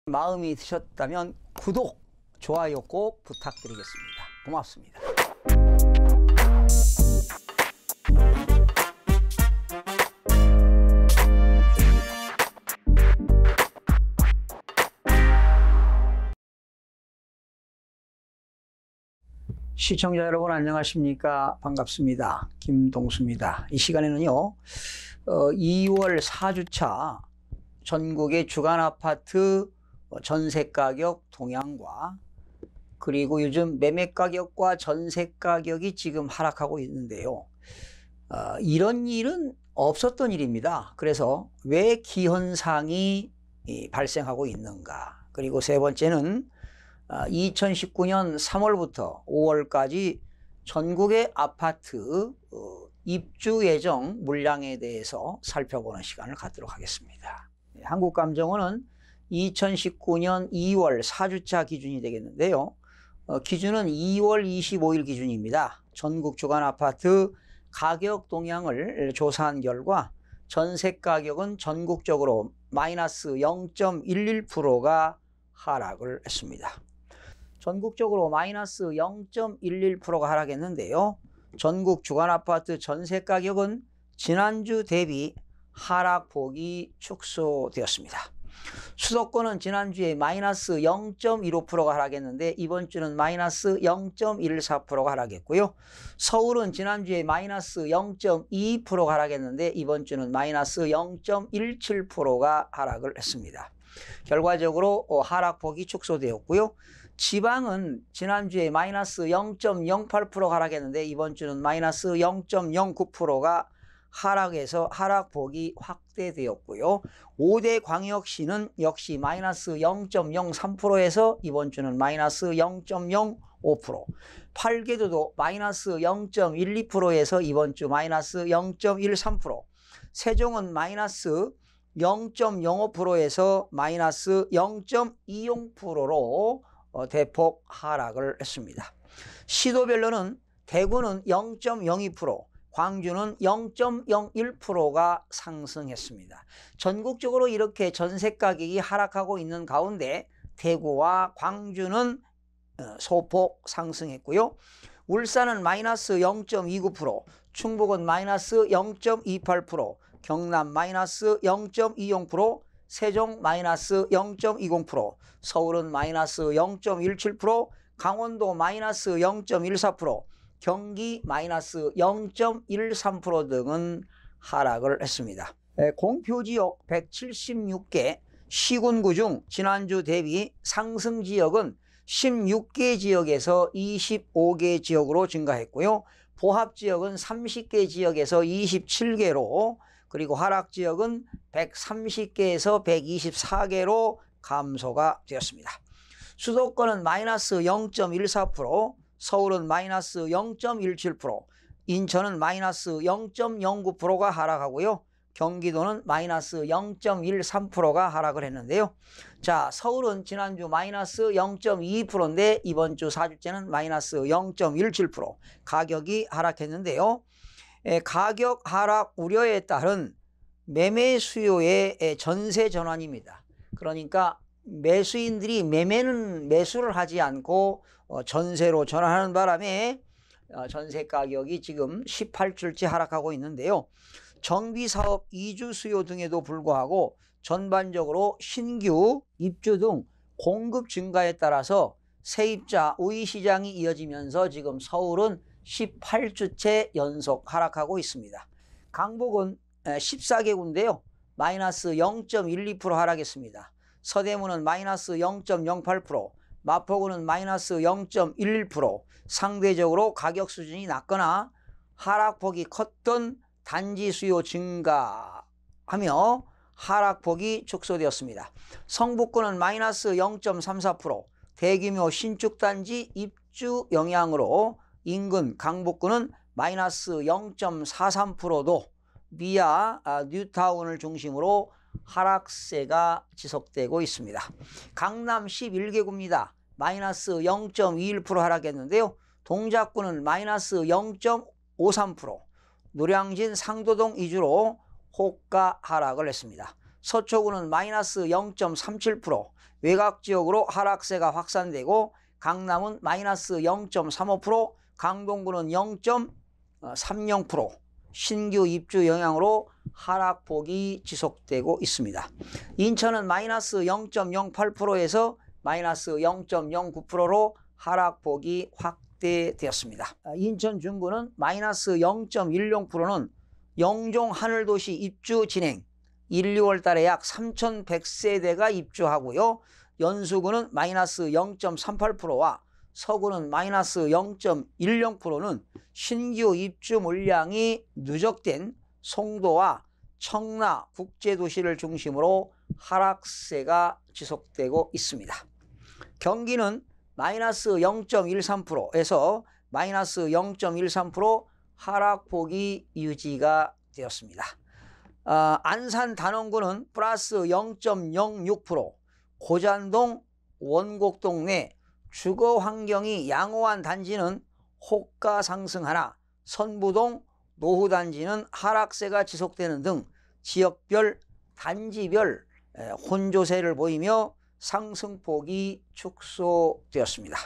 마음이 드셨다면 구독, 좋아요 꼭 부탁드리겠습니다. 고맙습니다. 시청자 여러분 안녕하십니까? 반갑습니다. 김동수입니다. 이 시간에는요 2월 4주차 전국의 주간 아파트 전세 가격 동향과 그리고 요즘 매매 가격과 전세 가격이 지금 하락하고 있는데요. 이런 일은 없었던 일입니다. 그래서 왜 기현상이 발생하고 있는가? 그리고 세 번째는 2019년 3월부터 5월까지 전국의 아파트 입주 예정 물량에 대해서 살펴보는 시간을 갖도록 하겠습니다. 한국감정원은 2019년 2월 4주차 기준이 되겠는데요. 기준은 2월 25일 기준입니다. 전국 주간 아파트 가격 동향을 조사한 결과 전세 가격은 전국적으로 마이너스 0.11%가 하락을 했습니다. 전국적으로 마이너스 0.11%가 하락했는데요. 전국 주간 아파트 전세 가격은 지난주 대비 하락폭이 축소되었습니다. 수도권은 지난주에 마이너스 0.15%가 하락했는데 이번 주는 마이너스 0.14%가 하락했고요. 서울은 지난주에 마이너스 0.2%가 하락했는데 이번 주는 마이너스 0.17%가 하락을 했습니다. 결과적으로 하락폭이 축소되었고요. 지방은 지난주에 마이너스 0.08%가 하락했는데 이번 주는 마이너스 0.09%가 하락해서 하락폭이 확대되었고요. 5대 광역시는 역시 마이너스 0.03%에서 이번 주는 마이너스 0.05%, 8개도도 마이너스 0.12%에서 이번 주 마이너스 0.13%, 세종은 마이너스 0.05%에서 마이너스 0.20%로 대폭 하락을 했습니다. 시도별로는 대구는 0.02%, 광주는 0.01%가 상승했습니다. 전국적으로 이렇게 전세 가격이 하락하고 있는 가운데 대구와 광주는 소폭 상승했고요. 울산은 마이너스 0.29%, 충북은 마이너스 0.28%, 경남 마이너스 0.20%, 세종 마이너스 0.20%, 서울은 마이너스 0.17%, 강원도 마이너스 0.14%, 경기 마이너스 0.13% 등은 하락을 했습니다. 공표지역 176개 시군구 중 지난주 대비 상승 지역은 16개 지역에서 25개 지역으로 증가했고요. 보합 지역은 30개 지역에서 27개로 그리고 하락 지역은 130개에서 124개로 감소가 되었습니다. 수도권은 마이너스 0.14%, 서울은 마이너스 0.17%, 인천은 마이너스 0.09%가 하락하고요. 경기도는 마이너스 0.13%가 하락을 했는데요. 자, 서울은 지난주 마이너스 0.22%인데 이번 주 4주째는 마이너스 0.17%, 가격이 하락했는데요. 가격 하락 우려에 따른 매매 수요의 전세 전환입니다. 그러니까 매수인들이 매수를 하지 않고 전세로 전환하는 바람에 전세 가격이 지금 18주째 하락하고 있는데요. 정비사업 이주 수요 등에도 불구하고 전반적으로 신규 입주 등 공급 증가에 따라서 세입자 우위 시장이 이어지면서 지금 서울은 18주째 연속 하락하고 있습니다. 강북은 14개구인데요. 마이너스 0.12% 하락했습니다. 서대문은 마이너스 0.08%, 마포구는 마이너스 0.11%, 상대적으로 가격 수준이 낮거나 하락폭이 컸던 단지 수요 증가하며 하락폭이 축소되었습니다. 성북구는 마이너스 0.34%, 대규모 신축단지 입주 영향으로 인근 강북구는 마이너스 0.43%도 미아 뉴타운을 중심으로 하락세가 지속되고 있습니다. 강남 11개구입니다. 마이너스 0.21% 하락했는데요. 동작구는 마이너스 0.53%, 노량진 상도동 위주로 호가 하락을 했습니다. 서초구는 마이너스 0.37%, 외곽 지역으로 하락세가 확산되고 강남은 마이너스 0.35%, 강동구는 0.30%, 신규 입주 영향으로 하락폭이 지속되고 있습니다. 인천은 마이너스 0.08%에서 마이너스 0.09%로 하락폭이 확대되었습니다. 인천 중구는 마이너스 0.10%는 영종 하늘도시 입주 진행 1, 2월 달에 약 3,100세대가 입주하고요. 연수구는 마이너스 0.38%와 서구는 마이너스 0.10%는 신규 입주 물량이 누적된 송도와 청라 국제도시를 중심으로 하락세가 지속되고 있습니다. 경기는 마이너스 0.13%에서 마이너스 0.13% 하락폭이 유지가 되었습니다. 안산 단원구는 플러스 0.06%, 고잔동 원곡동 내 주거 환경이 양호한 단지는 호가 상승하나 선부동 노후단지는 하락세가 지속되는 등 지역별 단지별 혼조세를 보이며 상승폭이 축소되었습니다.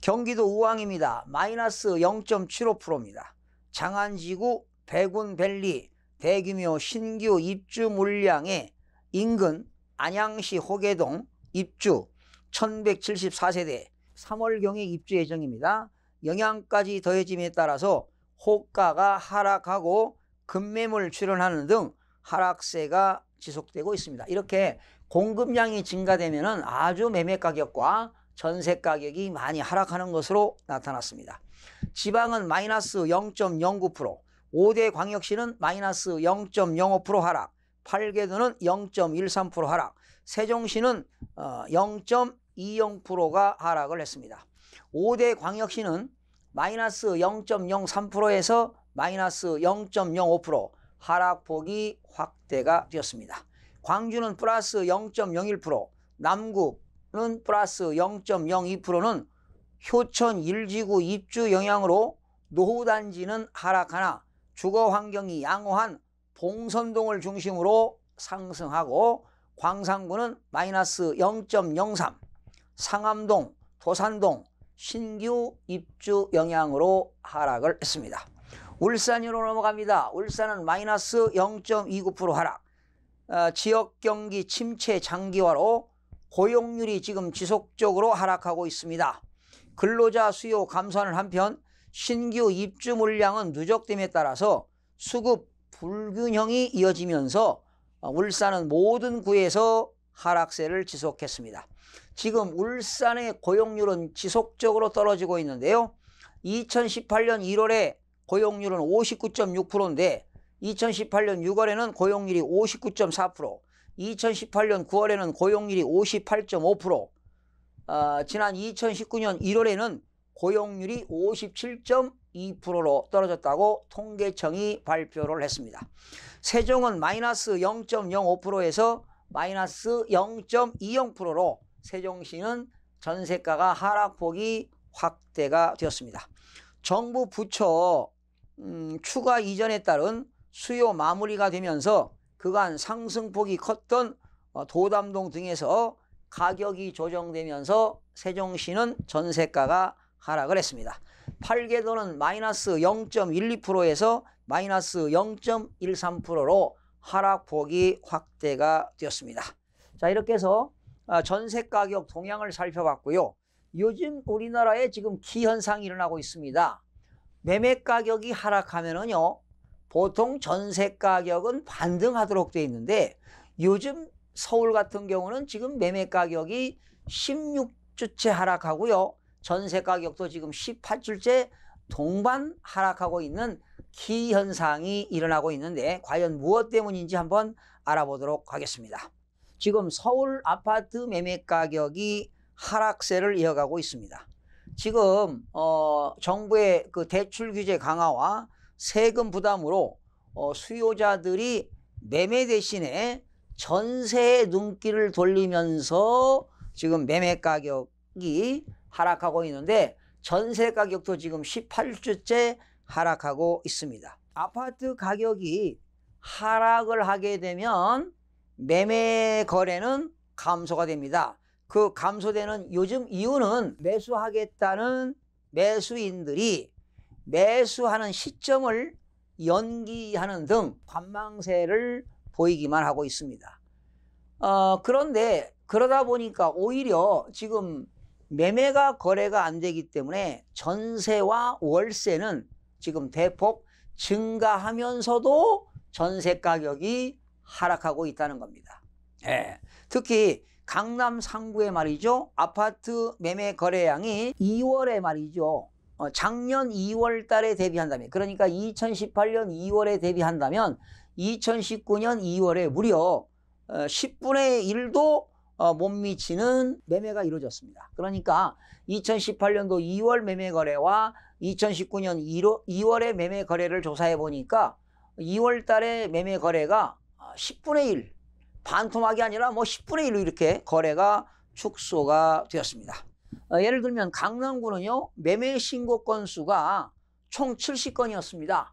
경기도 우왕입니다. 마이너스 0.75%입니다. 장안지구 백운밸리 대규모 신규 입주 물량의 인근 안양시 호계동 입주 1174세대 3월경에 입주 예정입니다. 영향까지 더해짐에 따라서 호가가 하락하고 급매물 출현하는 등 하락세가 지속되고 있습니다. 이렇게 공급량이 증가되면 아주 매매 가격과 전세 가격이 많이 하락하는 것으로 나타났습니다. 지방은 마이너스 0.09%, 5대 광역시는 마이너스 0.05% 하락, 8개도는 0.13% 하락, 세종시는 0.20%가 하락을 했습니다. 5대 광역시는 마이너스 0.03%에서 마이너스 0.05% 하락폭이 확대가 되었습니다. 광주는 플러스 0.01%, 남구는 플러스 0.02%는 효천 1지구 입주 영향으로 노후단지는 하락하나 주거 환경이 양호한 봉선동을 중심으로 상승하고 광산구는 마이너스 0.03, 상암동, 도산동 신규 입주 영향으로 하락을 했습니다. 울산으로 넘어갑니다. 울산은 마이너스 0.29% 하락, 지역 경기 침체 장기화로 고용률이 지금 지속적으로 하락하고 있습니다. 근로자 수요 감소하는 한편 신규 입주 물량은 누적됨에 따라서 수급 불균형이 이어지면서 울산은 모든 구에서 하락세를 지속했습니다. 지금 울산의 고용률은 지속적으로 떨어지고 있는데요. 2018년 1월에 고용률은 59.6%인데 2018년 6월에는 고용률이 59.4%, 2018년 9월에는 고용률이 58.5%, 지난 2019년 1월에는 고용률이 57.2%로 떨어졌다고 통계청이 발표를 했습니다. 세종은 마이너스 0.05%에서 마이너스 0.20%로 세종시는 전세가가 하락폭이 확대가 되었습니다. 정부 부처 추가 이전에 따른 수요 마무리가 되면서 그간 상승폭이 컸던 도담동 등에서 가격이 조정되면서 세종시는 전세가가 하락을 했습니다. 8개도는 마이너스 0.12%에서 마이너스 0.13%로 하락폭이 확대가 되었습니다. 자, 이렇게 해서 전세 가격 동향을 살펴봤고요. 요즘 우리나라에 지금 기현상이 일어나고 있습니다. 매매 가격이 하락하면은요, 보통 전세 가격은 반등하도록 되어 있는데 요즘 서울 같은 경우는 지금 매매 가격이 16주째 하락하고요. 전세 가격도 지금 18주째 동반 하락하고 있는 기현상이 일어나고 있는데 과연 무엇 때문인지 한번 알아보도록 하겠습니다. 지금 서울 아파트 매매 가격이 하락세를 이어가고 있습니다. 지금 정부의 그 대출 규제 강화와 세금 부담으로 수요자들이 매매 대신에 전세에 눈길을 돌리면서 지금 매매 가격이 하락하고 있는데 전세 가격도 지금 18주째 하락하고 있습니다. 아파트 가격이 하락을 하게 되면 매매 거래는 감소가 됩니다. 그 감소되는 요즘 이유는 매수하겠다는 매수인들이 매수하는 시점을 연기하는 등 관망세를 보이기만 하고 있습니다. 그런데 그러다 보니까 오히려 지금 매매가 거래가 안 되기 때문에 전세와 월세는 지금 대폭 증가하면서도 전세 가격이 하락하고 있다는 겁니다. 예. 특히 강남 상구에 말이죠. 아파트 매매 거래량이 2월에 말이죠. 작년 2월 달에 대비한다면, 그러니까 2018년 2월에 대비한다면 2019년 2월에 무려 10분의 1도 못 미치는 매매가 이루어졌습니다. 그러니까 2018년도 2월 매매 거래와 2019년 2월의 매매 거래를 조사해 보니까 2월 달에 매매 거래가 10분의 1, 반토막이 아니라 뭐 10분의 1로 이렇게 거래가 축소가 되었습니다. 예를 들면 강남구는요, 매매 신고 건수가 총 70건이었습니다.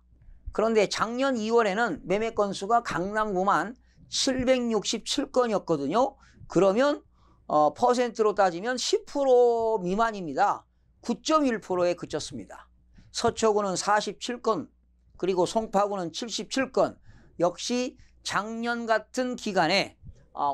그런데 작년 2월에는 매매 건수가 강남구만 767건이었거든요. 그러면 퍼센트로 따지면 10% 미만입니다. 9.1%에 그쳤습니다. 서초구는 47건, 그리고 송파구는 77건. 역시 작년 같은 기간에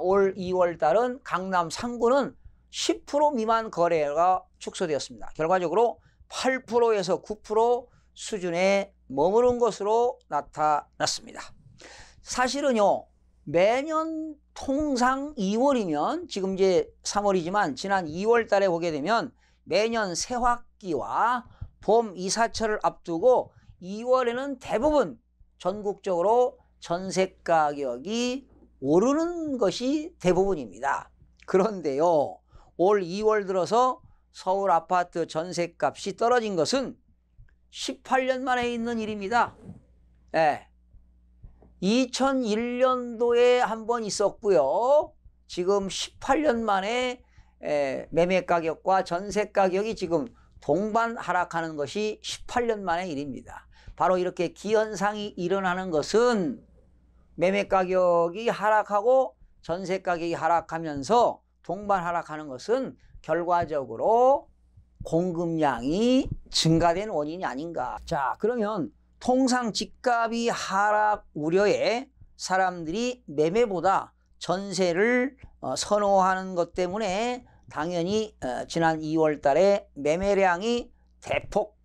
올 2월 달은 강남 상구는 10% 미만 거래가 축소되었습니다. 결과적으로 8%에서 9% 수준에 머무른 것으로 나타났습니다. 사실은요, 매년 통상 2월이면, 지금 이제 3월이지만 지난 2월 달에 보게 되면 매년 새학기와 봄 이사철을 앞두고 2월에는 대부분 전국적으로 전세 가격이 오르는 것이 대부분입니다. 그런데요, 올 2월 들어서 서울 아파트 전세값이 떨어진 것은 18년 만에 있는 일입니다. 예. 2001년도에 한 번 있었고요. 지금 18년 만에 매매 가격과 전세 가격이 지금 동반 하락하는 것이 18년 만의 일입니다. 바로 이렇게 기현상이 일어나는 것은 매매 가격이 하락하고 전세 가격이 하락하면서 동반 하락하는 것은 결과적으로 공급량이 증가된 원인이 아닌가. 자, 그러면 통상 집값이 하락 우려에 사람들이 매매보다 전세를 선호하는 것 때문에 당연히 지난 2월 달에 매매량이 대폭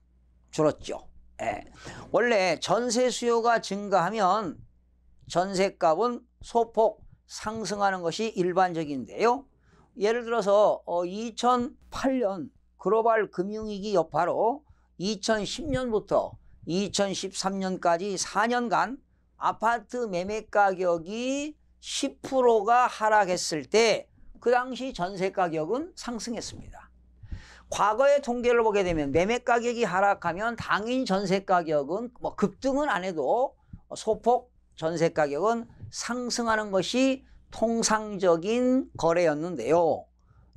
줄었죠. 예. 원래 전세 수요가 증가하면 전세값은 소폭 상승하는 것이 일반적인데요. 예를 들어서 2008년 글로벌 금융위기 여파로 2010년부터 2013년까지 4년간 아파트 매매 가격이 10%가 하락했을 때 그 당시 전세 가격은 상승했습니다. 과거의 통계를 보게 되면 매매 가격이 하락하면 당연히 전세 가격은 뭐 급등은 안 해도 소폭 전세 가격은 상승하는 것이 통상적인 거래였는데요.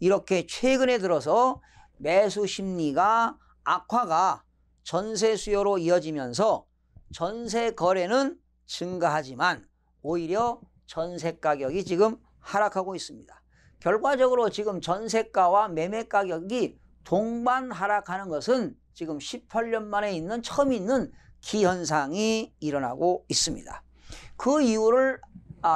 이렇게 최근에 들어서 매수 심리가 악화가 전세 수요로 이어지면서 전세 거래는 증가하지만 오히려 전세 가격이 지금 하락하고 있습니다. 결과적으로 지금 전세가와 매매 가격이 동반 하락하는 것은 지금 18년 만에 처음 있는 기현상이 일어나고 있습니다. 그 이유를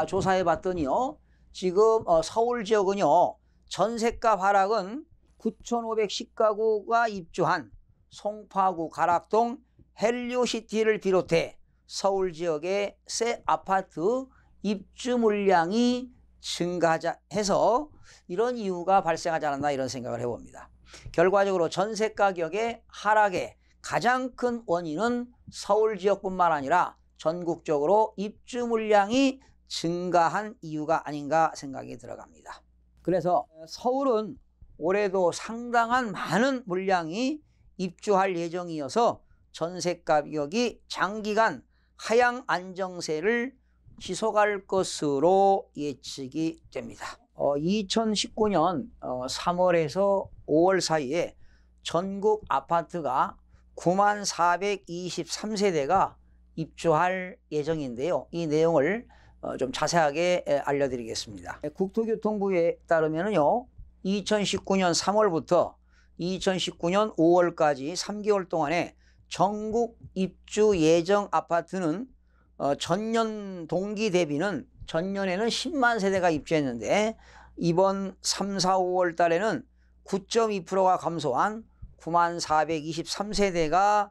조사해 봤더니요, 지금 서울 지역은요, 전세가 하락은 9,510가구가 입주한 송파구 가락동 헬리오시티를 비롯해 서울 지역의 새 아파트 입주 물량이 증가해서 이런 이유가 발생하지 않았나, 이런 생각을 해봅니다. 결과적으로 전세 가격의 하락의 가장 큰 원인은 서울 지역뿐만 아니라 전국적으로 입주 물량이 증가한 이유가 아닌가 생각이 들어갑니다. 그래서 서울은 올해도 상당한 많은 물량이 입주할 예정이어서 전세 가격이 장기간 하향 안정세를 지속할 것으로 예측이 됩니다. 2019년 3월에서 5월 사이에 전국 아파트가 9423세대가 입주할 예정인데요. 이 내용을 좀 자세하게 알려드리겠습니다. 국토교통부에 따르면요, 2019년 3월부터 2019년 5월까지 3개월 동안에 전국 입주 예정 아파트는 전년 동기 대비는 전년에는 10만 세대가 입주했는데 이번 3, 4, 5월 달에는 9.2%가 감소한 9만 423세대가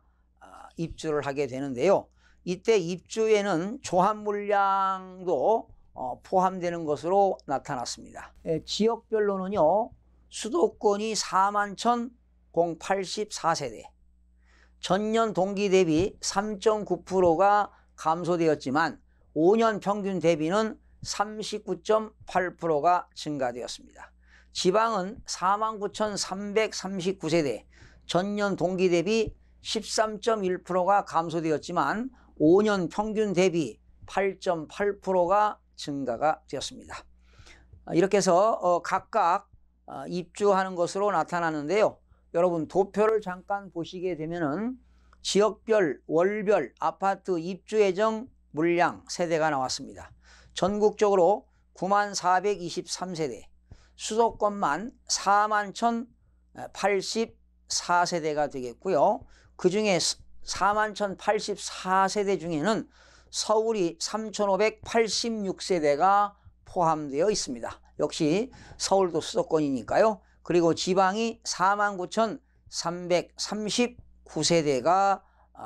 입주를 하게 되는데요. 이때 입주에는 조합 물량도 포함되는 것으로 나타났습니다. 지역별로는요, 수도권이 41,084세대, 전년 동기 대비 3.9%가 감소되었지만 5년 평균 대비는 39.8%가 증가되었습니다. 지방은 49,339세대, 전년 동기 대비 13.1%가 감소되었지만 5년 평균 대비 8.8%가 증가가 되었습니다. 이렇게 해서 각각 입주하는 것으로 나타나는데요. 여러분 도표를 잠깐 보시게 되면은 지역별, 월별 아파트 입주 예정 물량 세대가 나왔습니다. 전국적으로 9만 423세대, 수도권만 4만 1,084세대가 되겠고요. 그 중에 4만 1,084세대 중에는 서울이 3,586세대가 포함되어 있습니다. 역시 서울도 수도권이니까요. 그리고 지방이 49,339세대가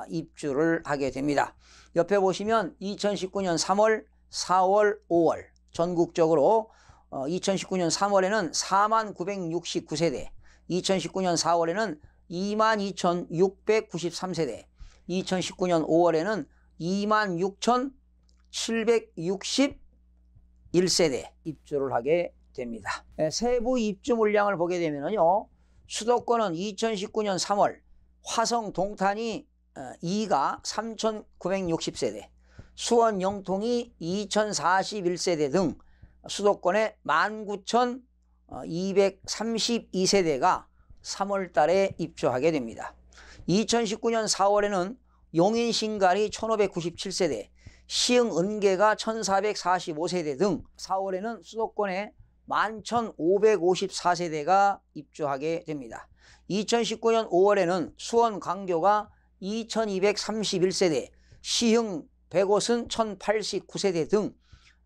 입주를 하게 됩니다. 옆에 보시면 2019년 3월, 4월, 5월 전국적으로 2019년 3월에는 49,969세대, 2019년 4월에는 22,693세대, 2019년 5월에는 26,761세대 입주를 하게 됩니다. 세부 입주 물량을 보게 되면요, 수도권은 2019년 3월 화성 동탄이 2가 3,960세대, 수원 영통이 2,041세대 등 수도권에 19,232세대가 3월 달에 입주하게 됩니다. 2019년 4월에는 용인 신갈이 1,597세대, 시흥 은계가 1,445세대 등 4월에는 수도권에 11,554세대가 입주하게 됩니다. 2019년 5월에는 수원 광교가 2,231세대, 시흥 백옷은 1,089세대 등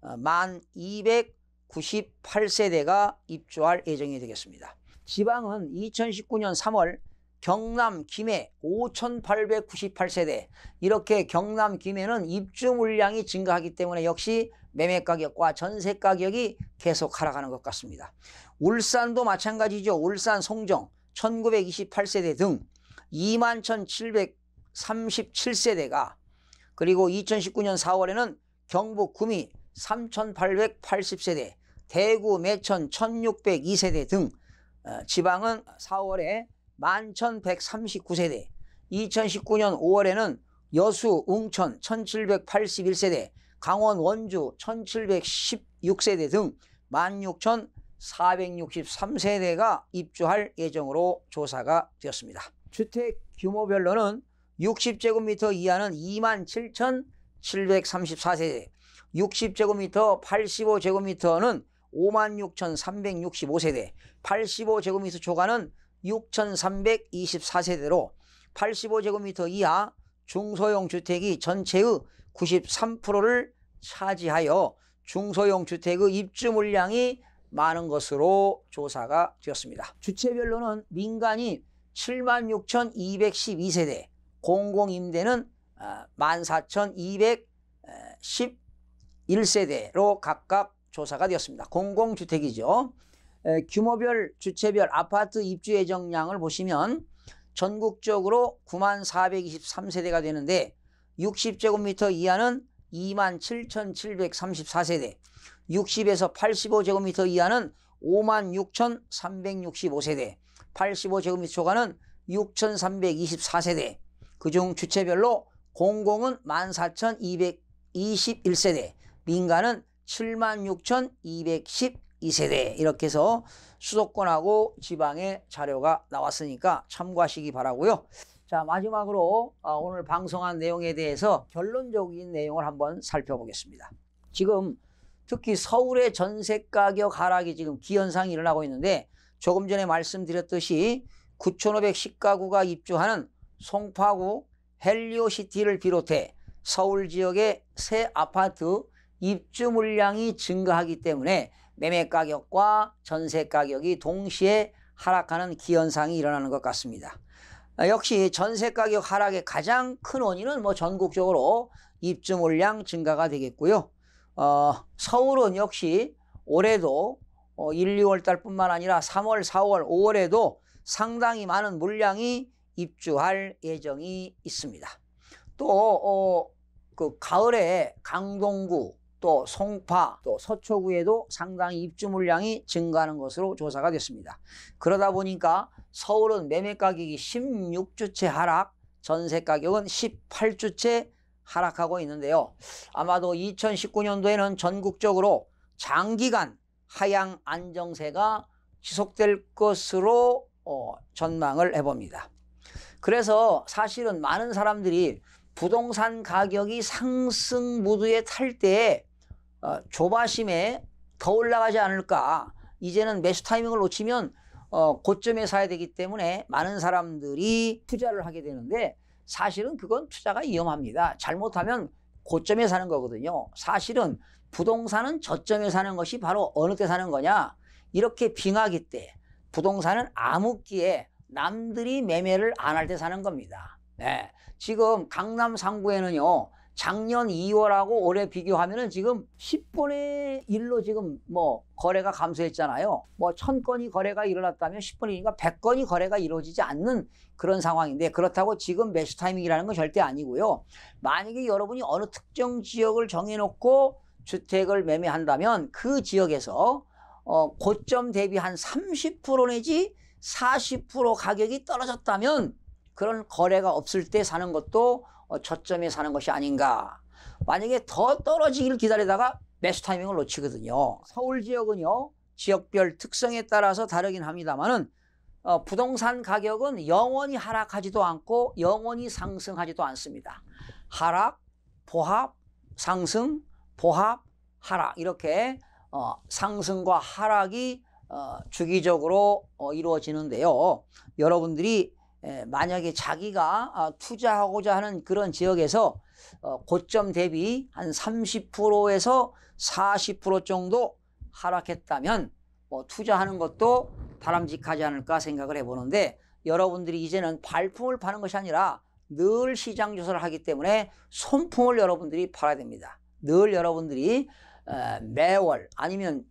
1,298세대가 입주할 예정이 되겠습니다. 지방은 2019년 3월 경남 김해 5,898세대, 이렇게 경남 김해는 입주 물량이 증가하기 때문에 역시 매매 가격과 전세 가격이 계속 하락하는 것 같습니다. 울산도 마찬가지죠. 울산 송정 1,928세대 등 21,737세대가, 그리고 2019년 4월에는 경북 구미 3,880세대, 대구 매천 1,602세대 등 지방은 4월에 11,139세대, 2019년 5월에는 여수 웅천 1,781세대, 강원 원주 1,716세대 등 16,463세대가 입주할 예정으로 조사가 되었습니다. 주택 규모별로는 60제곱미터 이하는 27,734세대, 60제곱미터 85제곱미터는 56,365세대, 85제곱미터 초과는 6,324세대로 85제곱미터 이하 중소형 주택이 전체의 93%를 차지하여 중소형 주택의 입주 물량이 많은 것으로 조사가 되었습니다. 주체별로는 민간이 76,212세대, 공공임대는 14,211세대로 각각 조사가 되었습니다. 공공주택이죠. 규모별 주체별 아파트 입주 예정량을 보시면 전국적으로 9만 423세대가 되는데 60제곱미터 이하는 27,734세대, 60에서 85제곱미터 이하는 56,365세대, 85제곱미터 초과는 6,324세대, 그중 주체별로 공공은 14,221세대, 민간은 76,212세대, 이렇게 해서 수도권하고 지방의 자료가 나왔으니까 참고하시기 바라고요. 자, 마지막으로 오늘 방송한 내용에 대해서 결론적인 내용을 한번 살펴보겠습니다. 지금 특히 서울의 전세 가격 하락이 지금 기현상이 일어나고 있는데 조금 전에 말씀드렸듯이 9,510가구가 입주하는 송파구 헬리오시티를 비롯해 서울 지역의 새 아파트 입주 물량이 증가하기 때문에 매매 가격과 전세 가격이 동시에 하락하는 기현상이 일어나는 것 같습니다. 역시 전세 가격 하락의 가장 큰 원인은 전국적으로 입주 물량 증가가 되겠고요. 서울은 역시 올해도 1, 2월 달뿐만 아니라 3월, 4월, 5월에도 상당히 많은 물량이 입주할 예정이 있습니다. 또 그 가을에 강동구, 또 송파, 또 서초구에도 상당히 입주 물량이 증가하는 것으로 조사가 됐습니다. 그러다 보니까 서울은 매매 가격이 16주째 하락, 전세 가격은 18주째 하락하고 있는데요. 아마도 2019년도에는 전국적으로 장기간 하향 안정세가 지속될 것으로 전망을 해봅니다. 그래서 사실은 많은 사람들이 부동산 가격이 상승 무드에 탈 때에 조바심에 더 올라가지 않을까, 이제는 매수 타이밍을 놓치면 고점에 사야 되기 때문에 많은 사람들이 투자를 하게 되는데, 사실은 그건 투자가 위험합니다. 잘못하면 고점에 사는 거거든요. 사실은 부동산은 저점에 사는 것이 바로 어느 때 사는 거냐, 이렇게 빙하기 때, 부동산은 암흑기에 남들이 매매를 안 할 때 사는 겁니다. 네. 지금 강남 상구에는요, 작년 2월하고 올해 비교하면은 지금 10분의 1로 지금 거래가 감소했잖아요. 1000건이 거래가 일어났다면 10분의 1이니까 100건이 거래가 이루어지지 않는 그런 상황인데, 그렇다고 지금 매수 타이밍이라는 건 절대 아니고요. 만약에 여러분이 어느 특정 지역을 정해놓고 주택을 매매한다면 그 지역에서 고점 대비 한 30% 내지 40% 가격이 떨어졌다면 그런 거래가 없을 때 사는 것도 저점에 사는 것이 아닌가. 만약에 더 떨어지기를 기다리다가 매수 타이밍을 놓치거든요. 서울 지역은요, 지역별 특성에 따라서 다르긴 합니다만은 부동산 가격은 영원히 하락하지도 않고 영원히 상승하지도 않습니다. 하락, 보합, 상승, 보합, 하락, 이렇게 상승과 하락이 주기적으로 이루어지는데요. 여러분들이 만약에 자기가 투자하고자 하는 그런 지역에서 고점 대비 한 30%에서 40% 정도 하락했다면 투자하는 것도 바람직하지 않을까 생각을 해보는데, 여러분들이 이제는 발품을 파는 것이 아니라 늘 시장 조사를 하기 때문에 손품을 여러분들이 팔아야 됩니다. 늘 여러분들이 매월 아니면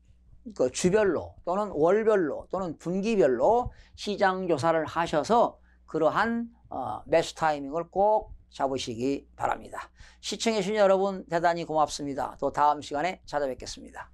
그 주별로 또는 월별로 또는 분기별로 시장 조사를 하셔서 그러한 매수 타이밍을 꼭 잡으시기 바랍니다. 시청해 주신 여러분 대단히 고맙습니다. 또 다음 시간에 찾아뵙겠습니다.